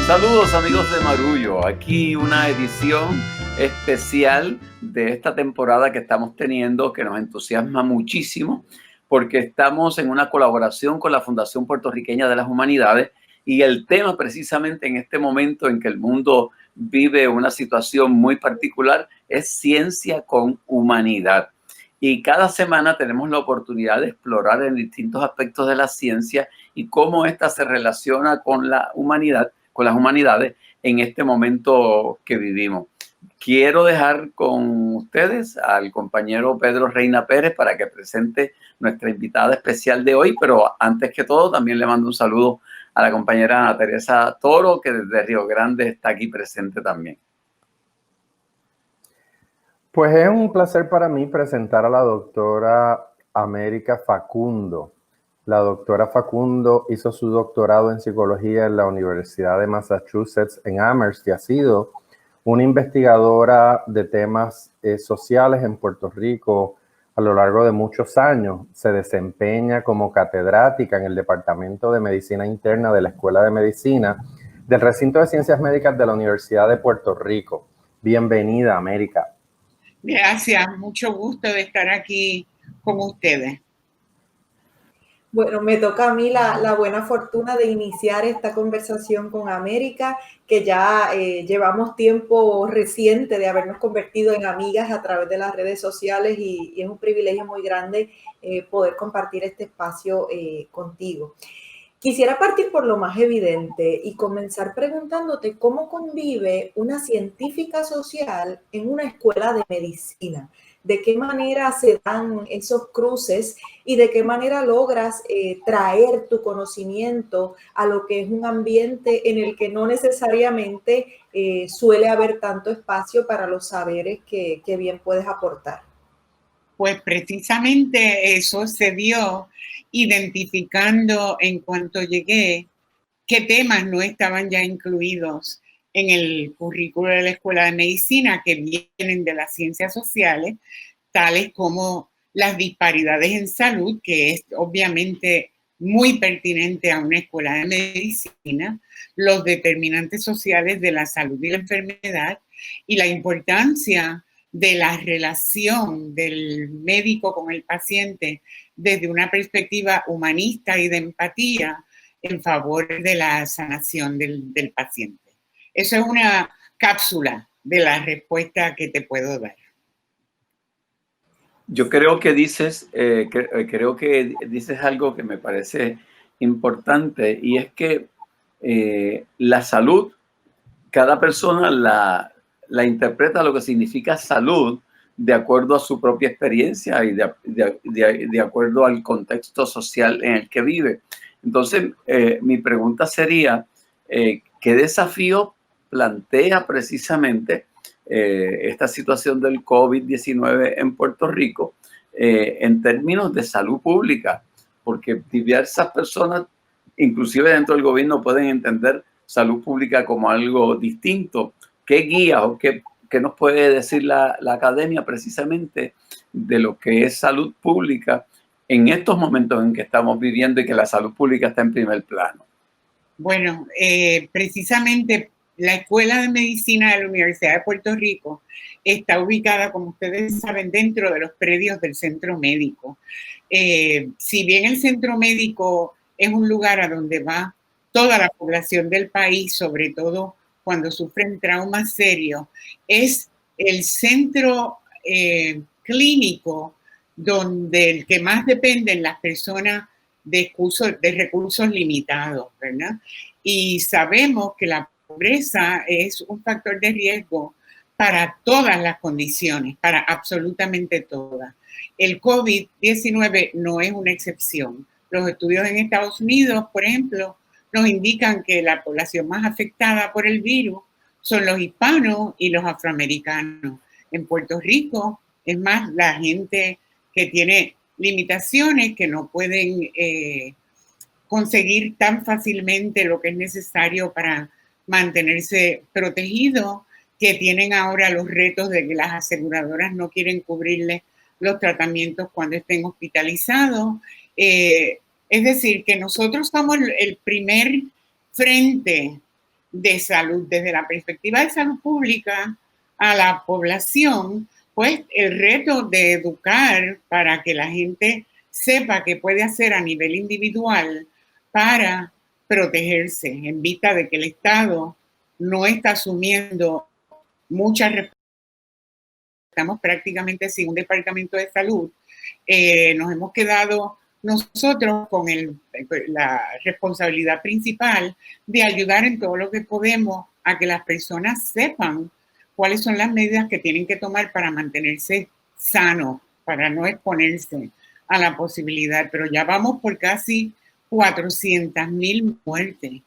Saludos amigos de Marullo, aquí una edición especial de esta temporada que estamos teniendo que nos entusiasma muchísimo porque estamos en una colaboración con la Fundación Puertorriqueña de las Humanidades y el tema precisamente en este momento en que el mundo vive una situación muy particular es ciencia con humanidad. Y cada semana tenemos la oportunidad de explorar en distintos aspectos de la ciencia y cómo ésta se relaciona con la humanidad, con las humanidades en este momento que vivimos. Quiero dejar con ustedes al compañero Pedro Reina Pérez para que presente nuestra invitada especial de hoy, pero antes que todo también le mando un saludo a la compañera Ana Teresa Toro, que desde Río Grande está aquí presente también. Pues es un placer para mí presentar a la doctora América Facundo. La doctora Facundo hizo su doctorado en psicología en la Universidad de Massachusetts en Amherst y ha sido una investigadora de temas sociales en Puerto Rico a lo largo de muchos años. Se desempeña como catedrática en el Departamento de Medicina Interna de la Escuela de Medicina del Recinto de Ciencias Médicas de la Universidad de Puerto Rico. Bienvenida, América. Gracias, mucho gusto de estar aquí con ustedes. Bueno, me toca a mí la buena fortuna de iniciar esta conversación con América, que ya llevamos tiempo reciente de habernos convertido en amigas a través de las redes sociales y es un privilegio muy grande poder compartir este espacio contigo. Quisiera partir por lo más evidente y comenzar preguntándote cómo convive una científica social en una escuela de medicina. ¿De qué manera se dan esos cruces y de qué manera logras traer tu conocimiento a lo que es un ambiente en el que no necesariamente suele haber tanto espacio para los saberes que bien puedes aportar? Pues precisamente eso se dio identificando en cuanto llegué qué temas no estaban ya incluidos en el currículo de la Escuela de Medicina que vienen de las ciencias sociales, tales como las disparidades en salud, que es obviamente muy pertinente a una escuela de medicina, los determinantes sociales de la salud y la enfermedad y la importancia de la relación del médico con el paciente desde una perspectiva humanista y de empatía en favor de la sanación del paciente. Eso es una cápsula de la respuesta que te puedo dar. Yo creo que dices algo que me parece importante y es que la salud, cada persona la interpreta lo que significa salud de acuerdo a su propia experiencia y de acuerdo al contexto social en el que vive. Entonces, mi pregunta sería, ¿qué desafío plantea precisamente esta situación del COVID-19 en Puerto Rico en términos de salud pública? Porque diversas personas, inclusive dentro del gobierno, pueden entender salud pública como algo distinto. ¿Qué guía o qué nos puede decir la academia precisamente de lo que es salud pública en estos momentos en que estamos viviendo y que la salud pública está en primer plano? Bueno, precisamente la Escuela de Medicina de la Universidad de Puerto Rico está ubicada, como ustedes saben, dentro de los predios del centro médico. Si bien el centro médico es un lugar a donde va toda la población del país, sobre todo cuando sufren traumas serios, es el centro clínico donde el que más dependen las personas de recursos limitados, ¿verdad? Y sabemos que la pobreza es un factor de riesgo para todas las condiciones, para absolutamente todas. El COVID-19 no es una excepción. Los estudios en Estados Unidos, por ejemplo, nos indican que la población más afectada por el virus son los hispanos y los afroamericanos. En Puerto Rico, es más, la gente que tiene limitaciones, que no pueden conseguir tan fácilmente lo que es necesario para mantenerse protegido, que tienen ahora los retos de que las aseguradoras no quieren cubrirles los tratamientos cuando estén hospitalizados. Es decir, que nosotros somos el primer frente de salud, desde la perspectiva de salud pública a la población, pues el reto de educar para que la gente sepa qué puede hacer a nivel individual para protegerse en vista de que el Estado no está asumiendo muchas responsabilidades. Estamos prácticamente sin un departamento de salud. Nos hemos quedado nosotros con la responsabilidad principal de ayudar en todo lo que podemos a que las personas sepan cuáles son las medidas que tienen que tomar para mantenerse sanos, para no exponerse a la posibilidad. Pero ya vamos por casi 400,000 muertes.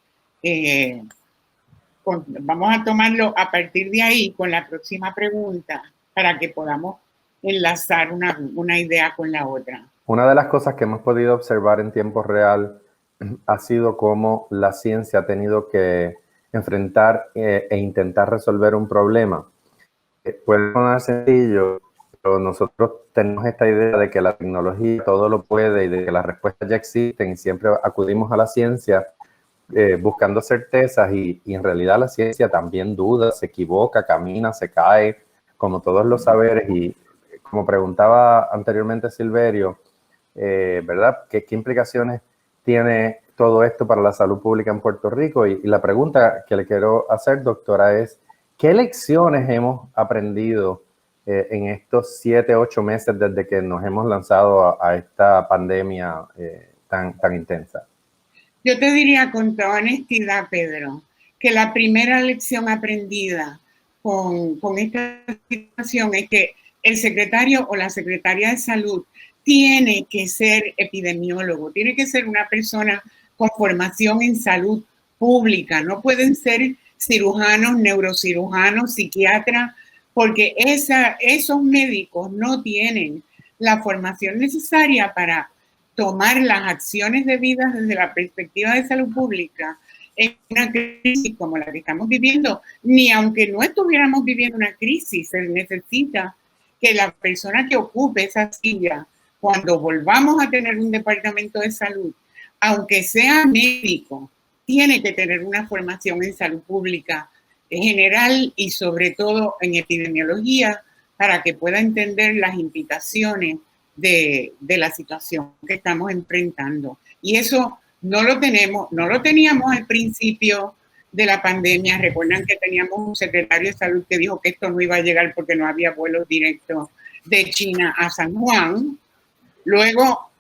Vamos a tomarlo a partir de ahí con la próxima pregunta para que podamos enlazar una idea con la otra. Una de las cosas que hemos podido observar en tiempo real ha sido cómo la ciencia ha tenido que enfrentar e intentar resolver un problema. Puede sonar sencillo, pero nosotros tenemos esta idea de que la tecnología todo lo puede y de que las respuestas ya existen y siempre acudimos a la ciencia buscando certezas y en realidad la ciencia también duda, se equivoca, camina, se cae, como todos los saberes. Y como preguntaba anteriormente Silverio, ¿verdad? ¿Qué implicaciones tiene todo esto para la salud pública en Puerto Rico? Y la pregunta que le quiero hacer, doctora, es ¿qué lecciones hemos aprendido en estos 7, 8 meses desde que nos hemos lanzado a esta pandemia tan intensa? Yo te diría con toda honestidad, Pedro, que la primera lección aprendida con esta situación es que el secretario o la secretaria de salud tiene que ser epidemiólogo, tiene que ser una persona con formación en salud pública, no pueden ser cirujanos, neurocirujanos, psiquiatras, porque esos médicos no tienen la formación necesaria para tomar las acciones debidas desde la perspectiva de salud pública en una crisis como la que estamos viviendo, ni aunque no estuviéramos viviendo una crisis, se necesita que la persona que ocupe esa silla, cuando volvamos a tener un departamento de salud, aunque sea médico, tiene que tener una formación en salud pública general y sobre todo en epidemiología para que pueda entender las implicaciones de la situación que estamos enfrentando. Y eso no lo teníamos al principio de la pandemia. Recuerdan que teníamos un secretario de salud que dijo que esto no iba a llegar porque no había vuelos directos de China a San Juan. Luego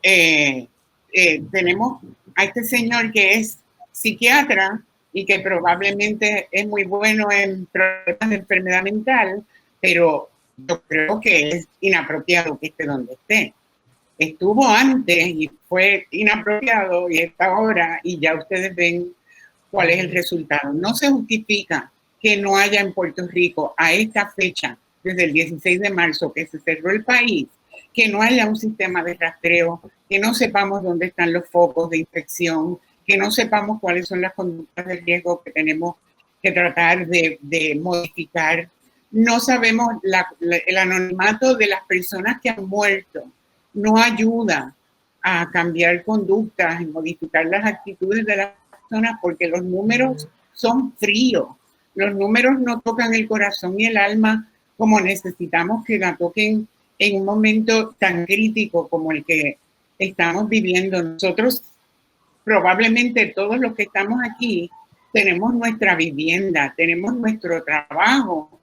tenemos a este señor que es psiquiatra y que probablemente es muy bueno en problemas de enfermedad mental, pero yo creo que es inapropiado que esté donde esté. Estuvo antes y fue inapropiado y está ahora y ya ustedes ven cuál es el resultado. No se justifica que no haya en Puerto Rico a esta fecha, desde el 16 de marzo que se cerró el país, que no haya un sistema de rastreo, que no sepamos dónde están los focos de infección, que no sepamos cuáles son las conductas de riesgo que tenemos que tratar de modificar. No sabemos el anonimato de las personas que han muerto. No ayuda a cambiar conductas y modificar las actitudes de las personas porque los números son fríos. Los números no tocan el corazón y el alma como necesitamos que la toquen en un momento tan crítico como el que estamos viviendo. Nosotros, probablemente todos los que estamos aquí, tenemos nuestra vivienda, tenemos nuestro trabajo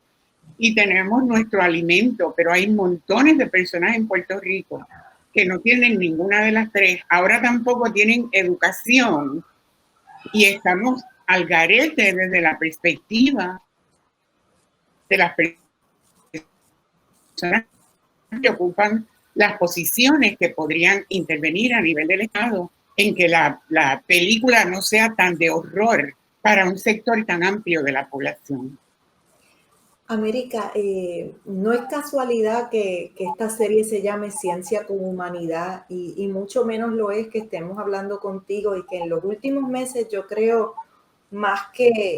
y tenemos nuestro alimento, pero hay montones de personas en Puerto Rico que no tienen ninguna de las tres. Ahora tampoco tienen educación y estamos al garete desde la perspectiva de las personas que ocupan las posiciones que podrían intervenir a nivel del Estado en que la película no sea tan de horror para un sector tan amplio de la población. América, no es casualidad que esta serie se llame Ciencia con Humanidad y mucho menos lo es que estemos hablando contigo y que en los últimos meses yo creo más que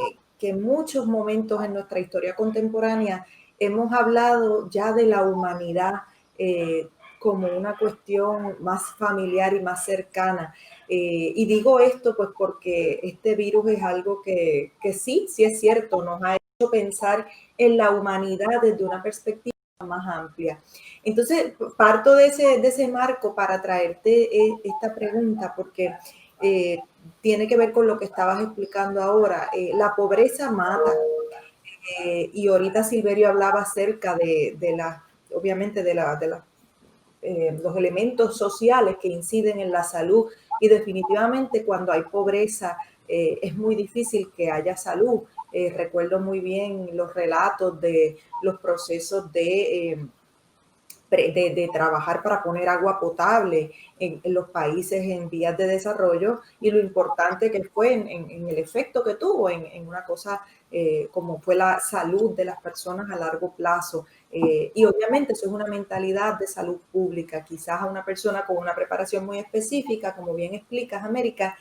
muchos momentos en nuestra historia contemporánea hemos hablado ya de la humanidad como una cuestión más familiar y más cercana. Y digo esto pues porque este virus es algo que sí es cierto, nos ha hecho pensar en la humanidad desde una perspectiva más amplia. Entonces, parto de ese marco para traerte esta pregunta, porque tiene que ver con lo que estabas explicando ahora. La pobreza mata. Y ahorita Silverio hablaba acerca obviamente de los elementos sociales que inciden en la salud, y definitivamente cuando hay pobreza es muy difícil que haya salud. Recuerdo muy bien los relatos de los procesos de trabajar para poner agua potable en los países en vías de desarrollo, y lo importante que fue en el efecto que tuvo en una cosa como fue la salud de las personas a largo plazo. Y obviamente eso es una mentalidad de salud pública. Quizás a una persona con una preparación muy específica, como bien explicas, América,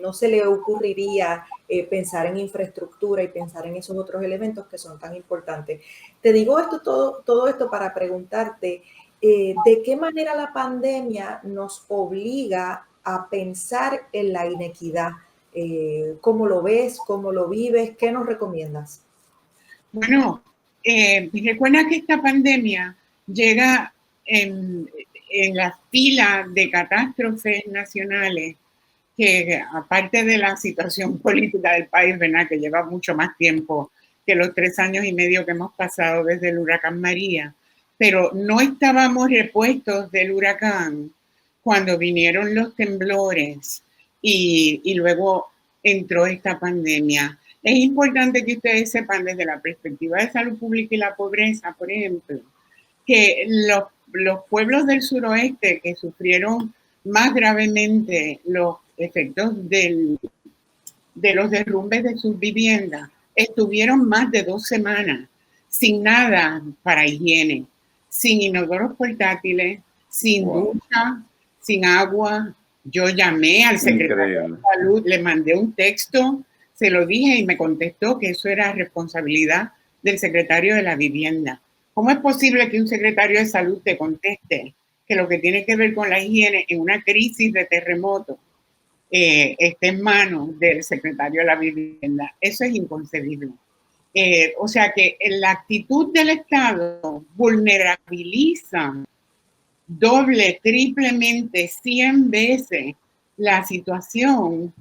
no se le ocurriría pensar en infraestructura y pensar en esos otros elementos que son tan importantes. Te digo todo esto para preguntarte de qué manera la pandemia nos obliga a pensar en la inequidad. ¿Cómo lo ves? ¿Cómo lo vives? ¿Qué nos recomiendas? Bueno, recuerda que esta pandemia llega en la fila de catástrofes nacionales que, aparte de la situación política del país, ¿verdad?, que lleva mucho más tiempo que los 3 años y medio que hemos pasado desde el huracán María, pero no estábamos repuestos del huracán cuando vinieron los temblores y luego entró esta pandemia. Es importante que ustedes sepan desde la perspectiva de salud pública y la pobreza, por ejemplo, que los pueblos del suroeste que sufrieron más gravemente los efectos de los derrumbes de sus viviendas estuvieron más de 2 semanas sin nada para higiene, sin inodoros portátiles, sin ducha, sin agua. Yo llamé al secretario de Salud, le mandé un texto, se lo dije y me contestó que eso era responsabilidad del secretario de la Vivienda. ¿Cómo es posible que un secretario de Salud te conteste que lo que tiene que ver con la higiene en una crisis de terremoto esté en manos del secretario de la Vivienda? Eso es inconcebible. O sea que la actitud del Estado vulnerabiliza doble, triplemente, 100 veces la situación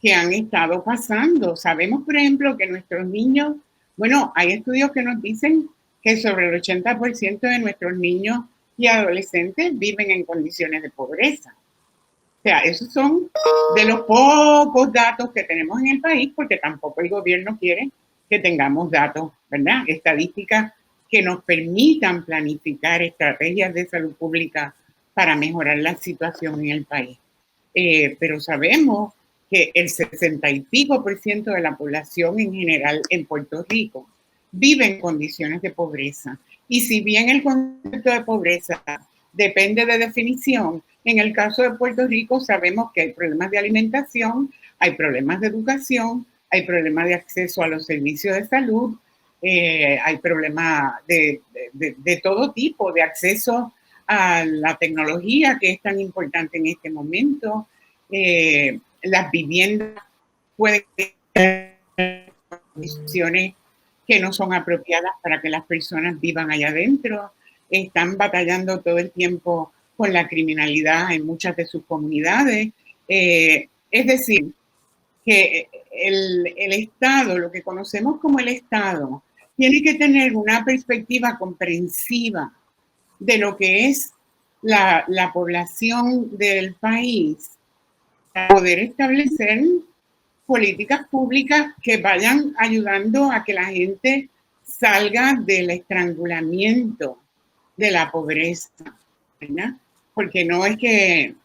que han estado pasando. Sabemos, por ejemplo, que nuestros niños, bueno, hay estudios que nos dicen que sobre el 80% de nuestros niños y adolescentes viven en condiciones de pobreza. O sea, esos son de los pocos datos que tenemos en el país, porque tampoco el gobierno quiere que tengamos datos, ¿verdad?, estadísticas que nos permitan planificar estrategias de salud pública para mejorar la situación en el país. Pero sabemos que el 60 y pico % de la población en general en Puerto Rico vive en condiciones de pobreza. Y si bien el concepto de pobreza depende de definición, en el caso de Puerto Rico sabemos que hay problemas de alimentación, hay problemas de educación, hay problemas de acceso a los servicios de salud, hay problemas de todo tipo, de acceso a la tecnología que es tan importante en este momento. Las viviendas pueden tener condiciones que no son apropiadas para que las personas vivan allá adentro. Están batallando todo el tiempo con la criminalidad en muchas de sus comunidades. Es decir, que el Estado, lo que conocemos como el Estado, tiene que tener una perspectiva comprensiva de lo que es la población del país para poder establecer políticas públicas que vayan ayudando a que la gente salga del estrangulamiento de la pobreza, ¿verdad? Porque no es que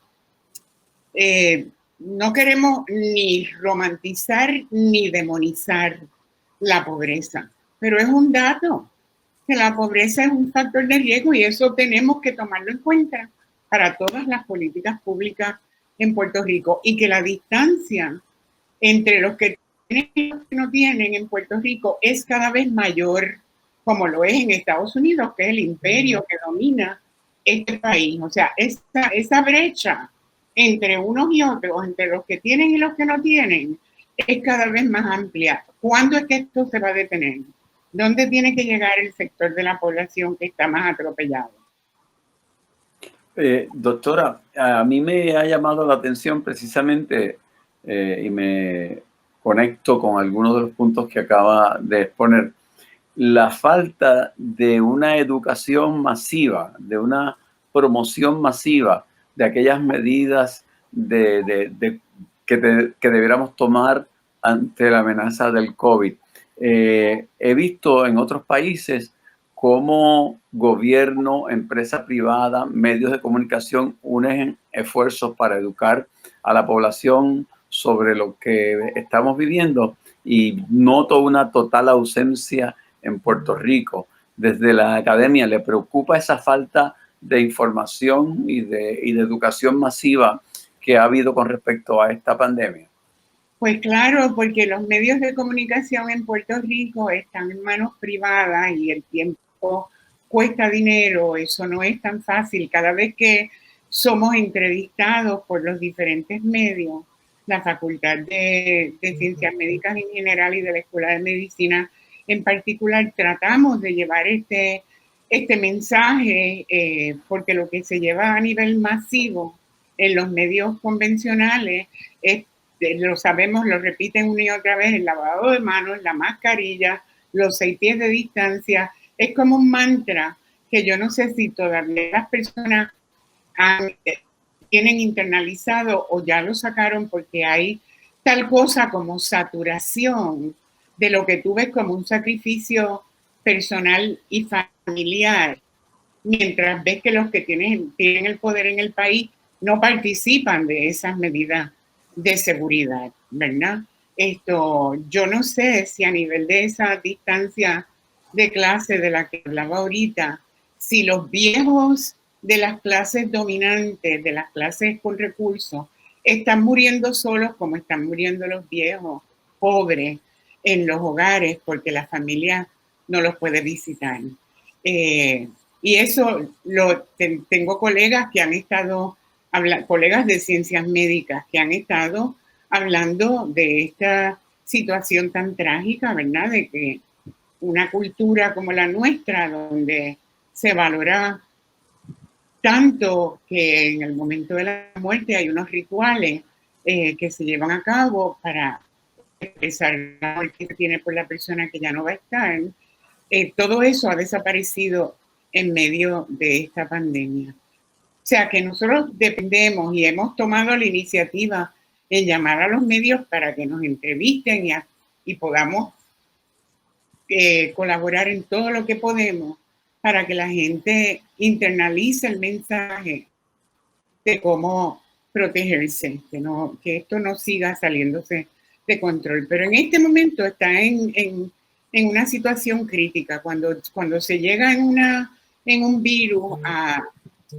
no queremos ni romantizar ni demonizar la pobreza, pero es un dato que la pobreza es un factor de riesgo y eso tenemos que tomarlo en cuenta para todas las políticas públicas en Puerto Rico, y que la distancia entre los que tienen y los que no tienen en Puerto Rico es cada vez mayor, como lo es en Estados Unidos, que es el imperio que domina este país. O sea, esa brecha entre unos y otros, entre los que tienen y los que no tienen, es cada vez más amplia. ¿Cuándo es que esto se va a detener? ¿Dónde tiene que llegar el sector de la población que está más atropellado? Doctora, a mí me ha llamado la atención precisamente y me conecto con algunos de los puntos que acaba de exponer, la falta de una educación masiva, de una promoción masiva de aquellas medidas que debiéramos tomar ante la amenaza del COVID. He visto en otros países cómo gobierno, empresa privada, medios de comunicación unen esfuerzos para educar a la población sobre lo que estamos viviendo, y noto una total ausencia en Puerto Rico. Desde la academia le preocupa esa falta de información y de educación masiva que ha habido con respecto a esta pandemia. Pues claro, porque los medios de comunicación en Puerto Rico están en manos privadas y el tiempo cuesta dinero, eso no es tan fácil. Cada vez que somos entrevistados por los diferentes medios, la Facultad de Ciencias Médicas en general y de la Escuela de Medicina en particular, tratamos de llevar este mensaje, porque lo que se lleva a nivel masivo en los medios convencionales es, lo sabemos, lo repiten una y otra vez, el lavado de manos, la mascarilla, los 6 pies de distancia. Es como un mantra que yo no sé si todavía las personas tienen internalizado o ya lo sacaron, porque hay tal cosa como saturación de lo que tú ves como un sacrificio personal y familiar, mientras ves que los que tienen el poder en el país no participan de esas medidas de seguridad, ¿verdad? Yo no sé si a nivel de esa distancia de clase de la que hablaba ahorita, si los viejos de las clases dominantes, de las clases con recursos, están muriendo solos como están muriendo los viejos pobres en los hogares porque la familia no los puede visitar. Y eso tengo colegas que han estado colegas de ciencias médicas que han estado hablando de esta situación tan trágica, ¿verdad? De que una cultura como la nuestra, donde se valora tanto que en el momento de la muerte hay unos rituales que se llevan a cabo para expresar la muerte que tiene por la persona que ya no va a estar, todo eso ha desaparecido en medio de esta pandemia. O sea que nosotros dependemos y hemos tomado la iniciativa en llamar a los medios para que nos entrevisten y podamos colaborar en todo lo que podemos para que la gente internalice el mensaje de cómo protegerse, que esto no siga saliéndose de control. Pero en este momento está en una situación crítica. Cuando se llega en un virus a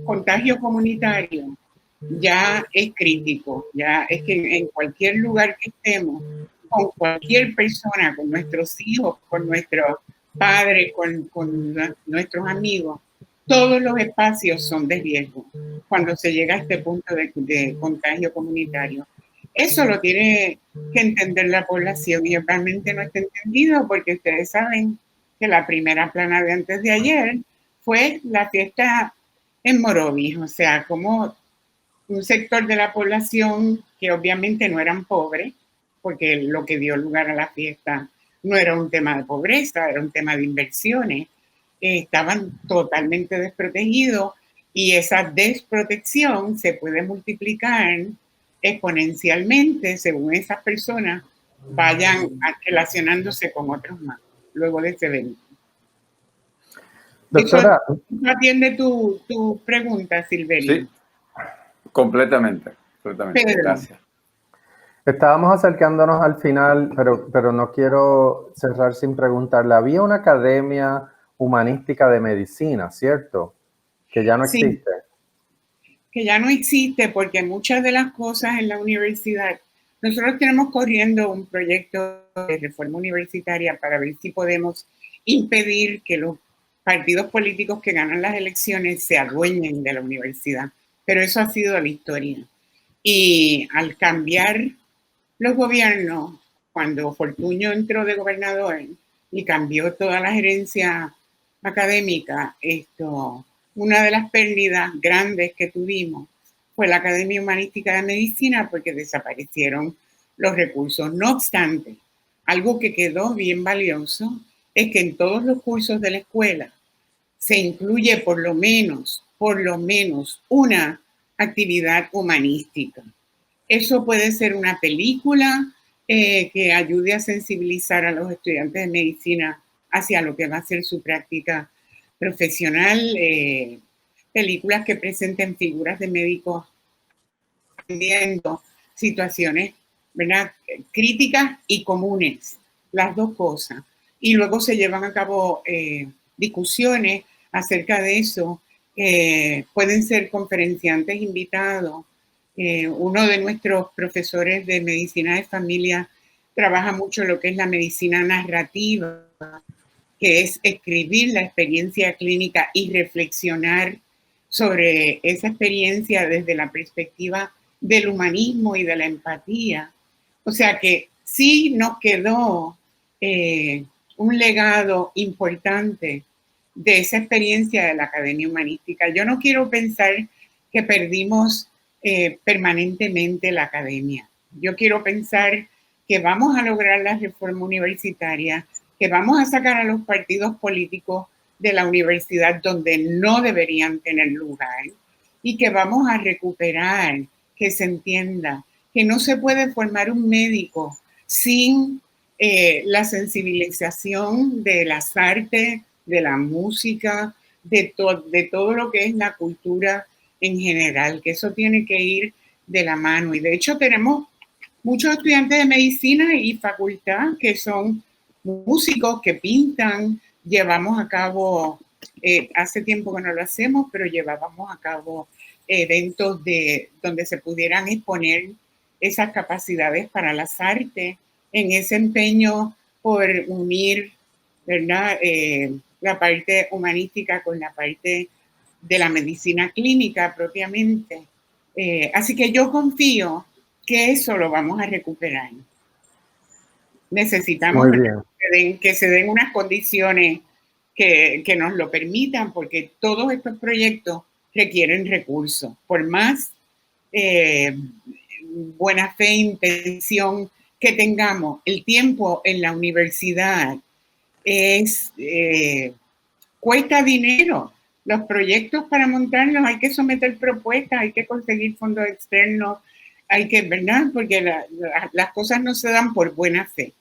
contagio comunitario, ya es crítico, ya es que en cualquier lugar que estemos, con cualquier persona, con nuestros hijos, con nuestros padres, con nuestros amigos, todos los espacios son de riesgo cuando se llega a este punto de contagio comunitario. Eso lo tiene que entender la población y realmente no está entendido, porque ustedes saben que la primera plana de antes de ayer fue la fiesta en Morovis, o sea, como un sector de la población que obviamente no eran pobres, porque lo que dio lugar a la fiesta no era un tema de pobreza, era un tema de inversiones, estaban totalmente desprotegidos, y esa desprotección se puede multiplicar exponencialmente según esas personas vayan relacionándose con otros más luego de ese evento. Doctora, ¿Eso atiende tu pregunta, Silverio? Sí, completamente. Gracias. Estábamos acercándonos al final, pero no quiero cerrar sin preguntarle. Había una academia humanística de medicina, ¿cierto? Que ya no existe. Sí, que ya no existe, porque muchas de las cosas en la universidad, nosotros tenemos corriendo un proyecto de reforma universitaria para ver si podemos impedir que los partidos políticos que ganan las elecciones se adueñen de la universidad. Pero eso ha sido la historia. Y al cambiar los gobiernos, cuando Fortuño entró de gobernador y cambió toda la gerencia académica, una de las pérdidas grandes que tuvimos fue la Academia Humanística de Medicina, porque desaparecieron los recursos. No obstante, algo que quedó bien valioso es que en todos los cursos de la escuela se incluye por lo menos una actividad humanística. Eso puede ser una película que ayude a sensibilizar a los estudiantes de medicina hacia lo que va a ser su práctica profesional, películas que presenten figuras de médicos viendo situaciones, ¿verdad?, críticas y comunes, las dos cosas. Y luego se llevan a cabo discusiones acerca de eso. Pueden ser conferenciantes invitados. Uno de nuestros profesores de medicina de familia trabaja mucho lo que es la medicina narrativa, que es escribir la experiencia clínica y reflexionar sobre esa experiencia desde la perspectiva del humanismo y de la empatía. O sea que sí nos quedó un legado importante de esa experiencia de la Academia Humanística. Yo no quiero pensar que perdimos permanentemente la academia. Yo quiero pensar que vamos a lograr la reforma universitaria, que vamos a sacar a los partidos políticos de la universidad donde no deberían tener lugar y que vamos a recuperar, que se entienda que no se puede formar un médico sin la sensibilización de las artes, de la música, de todo lo que es la cultura en general, que eso tiene que ir de la mano. Y de hecho tenemos muchos estudiantes de medicina y facultad que son músicos, que pintan. Llevamos a cabo, hace tiempo que no lo hacemos, pero llevábamos a cabo eventos donde se pudieran exponer esas capacidades para las artes, en ese empeño por unir, ¿verdad?, la parte humanística con la parte de la medicina clínica propiamente. Así que yo confío que eso lo vamos a recuperar. Necesitamos que se den unas condiciones que nos lo permitan, porque todos estos proyectos requieren recursos. Por más buena fe e intención que tengamos, el tiempo en la universidad cuesta dinero. Los proyectos, para montarlos hay que someter propuestas, hay que conseguir fondos externos, hay que, ¿verdad? Porque las cosas no se dan por buena fe.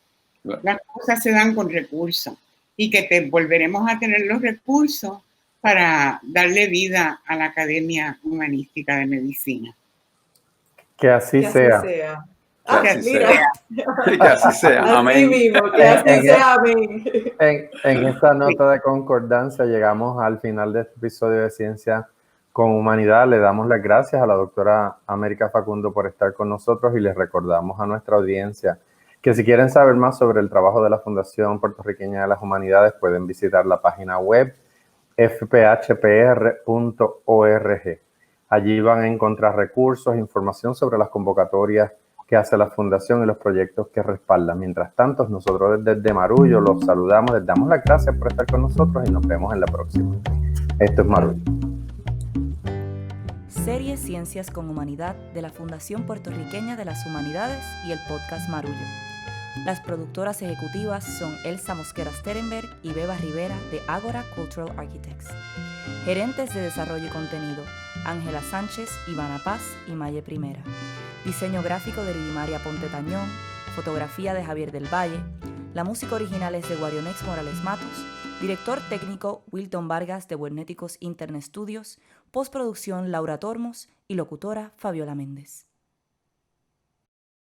Las cosas se dan con recursos, y que volveremos a tener los recursos para darle vida a la Academia Humanística de Medicina. Que así sea. Que así sea. Que así sea. Amén. Así mismo, que así sea. Amén. En esta nota de concordancia llegamos al final de este episodio de Ciencia con Humanidad. Le damos las gracias a la doctora América Facundo por estar con nosotros y les recordamos a nuestra audiencia que si quieren saber más sobre el trabajo de la Fundación Puertorriqueña de las Humanidades pueden visitar la página web fphpr.org. Allí van a encontrar recursos, información sobre las convocatorias que hace la Fundación y los proyectos que respaldan. Mientras tanto, nosotros desde Marullo los saludamos, les damos las gracias por estar con nosotros y nos vemos en la próxima. Esto es Marullo. Serie Ciencias con Humanidad de la Fundación Puertorriqueña de las Humanidades y el podcast Marullo. Las productoras ejecutivas son Elsa Mosquera Sterenberg y Beba Rivera de Ágora Cultural Architects. Gerentes de Desarrollo y Contenido, Ángela Sánchez, Ivana Paz y Maye Primera. Diseño gráfico de Lidimaria Ponte Tañón, fotografía de Javier del Valle. La música original es de Guarionex Morales Matos. Director técnico Wilton Vargas de Buenéticos Internet Studios. Postproducción Laura Tormos y locutora Fabiola Méndez.